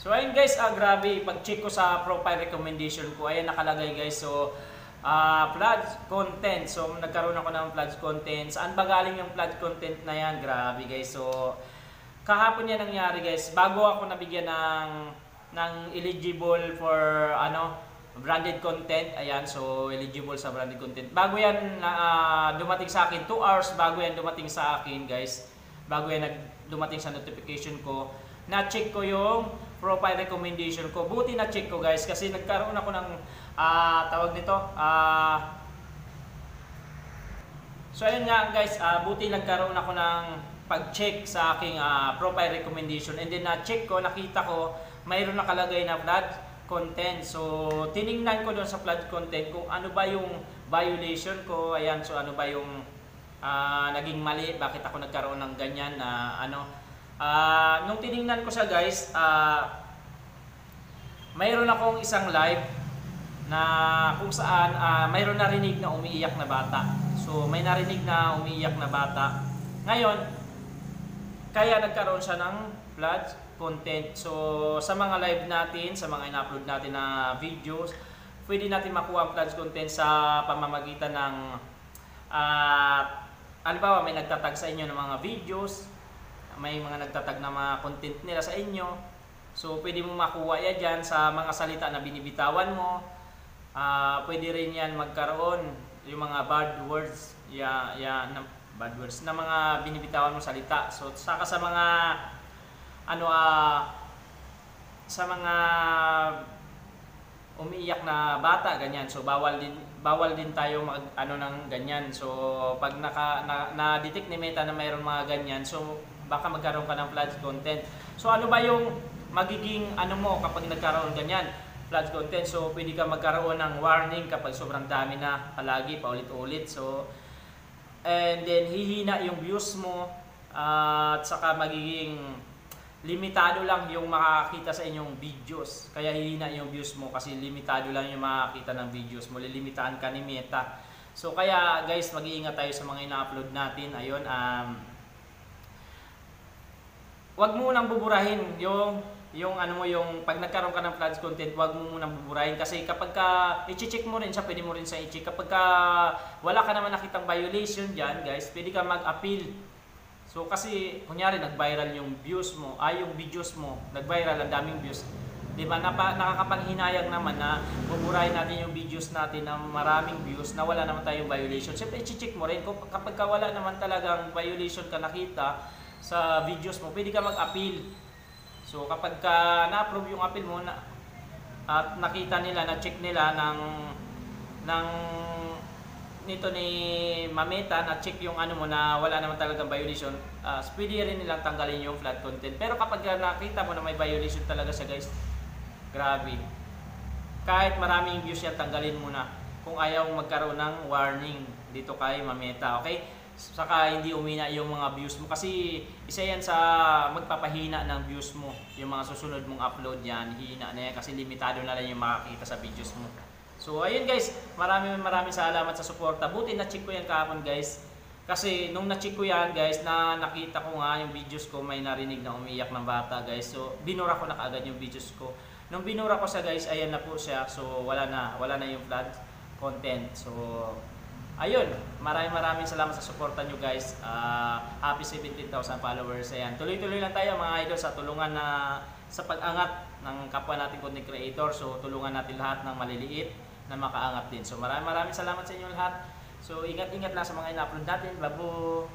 So ayun guys, grabe, pag-check ko sa profile recommendation ko, ayan nakalagay guys. So flood content. So nagkaroon ako ng flood content. Saan ba galing yung flood content na yan? Grabe guys. So kahapon yan nangyari guys. Bago ako nabigyan ng eligible for branded content. Ayan, so eligible sa branded content. Bago yan dumating sa akin, 2 hours bago yan dumating sa akin guys. Bago yan dumating sa notification ko, na-check ko yung profile recommendation ko. Buti na-check ko guys kasi nagkaroon ako ng tawag nito. So ayun nga guys, buti nagkaroon ako ng pag-check sa aking profile recommendation, and then na-check ko, nakita ko mayroon nakalagay na flood content. So tiningnan ko doon sa flood content kung ano ba yung violation ko. Ayan, so ano ba yung naging mali, bakit ako nagkaroon ng ganyan na nung tiningnan ko siya guys, mayroon akong isang live na kung saan mayroon narinig na umiiyak na bata. So may narinig na umiiyak na bata. Ngayon, kaya nagkaroon siya ng flood content. So sa mga live natin, sa mga in-upload natin na videos, pwede natin makuha ang flood content sa pamamagitan ng halimbawa may nagtatag sa inyo ng mga videos, may mga nagtatag na mga content nila sa inyo. So pwede mo makuha yan dyan sa mga salita na binibitawan mo. Pwede rin yan magkaroon yung mga bad words, bad words na mga binibitawan mo salita. So saka sa mga sa mga umiiyak na bata ganyan. So bawal din tayo mag ng ganyan. So pag na-detect ni Meta na mayroon mga ganyan, so baka magkaroon ka ng flood content. So ano ba yung magiging mo kapag nagkaroon ganyan flood content? So pwede ka magkaroon ng warning kapag sobrang dami na palagi paulit-ulit. So and then hihina yung views mo, at saka magiging limitado lang yung makakita sa inyong videos. Kaya hihina yung views mo kasi limitado lang yung makakita ng videos mo. Lilimitahan ka ni Meta. So kaya guys, mag-iingat tayo sa mga ina-upload natin. Ayun, wag mo nang buburahin yung pag nagkaroon ka ng flood content, wag mo munang buburahin kasi kapag i-check mo rin siya, pwede mo rin sa i-check. Kapag wala ka naman nakitang violation diyan, guys, pwede ka mag-appeal. So kasi kunyari nag-viral yung views mo, yung videos mo, nag-viral, ang daming views. 'Di ba? Nakakapanghinayang naman na buburahin natin yung videos natin na maraming views na wala naman tayong violation. Siyempre i-check mo rin kapag wala naman talagang violation ka nakita sa videos mo, pwede ka mag-appeal. So kapag na-approve yung appeal mo at nakita nila, na-check nila ng nito ni Mameta, na-check yung mo na wala naman talagang violation, pwede rin nilang tanggalin yung flood content. Pero kapag nakita mo na may violation talaga siya guys, grabe. Kahit maraming views yan, tanggalin mo na kung ayaw magkaroon ng warning dito kay Mameta, okay? Saka hindi umina yung mga views mo kasi isa yan sa magpapahina ng views mo. Yung mga susunod mong upload yan, hina na yan kasi limitado na lang yung makakita sa videos mo. So ayun guys, maraming salamat sa suporta. Buti na-check ko yan kahapon guys. Kasi nung na-check ko yan guys, nakita ko nga yung videos ko, may narinig na umiyak ng bata guys. So binura ko na kaagad yung videos ko. Nung binura ko siya guys, ayan na po siya. So wala na yung flood content. So ayun, maraming salamat sa suporta nyo guys. Happy 17,000 followers. Ayan, tuloy-tuloy lang tayo mga idol sa tulungan sa pag-angat ng kapwa nating content creator. So tulungan natin lahat ng maliliit na makaangat din. So maraming salamat sa inyo lahat. So ingat-ingat lang sa mga ina-upload natin. Babo!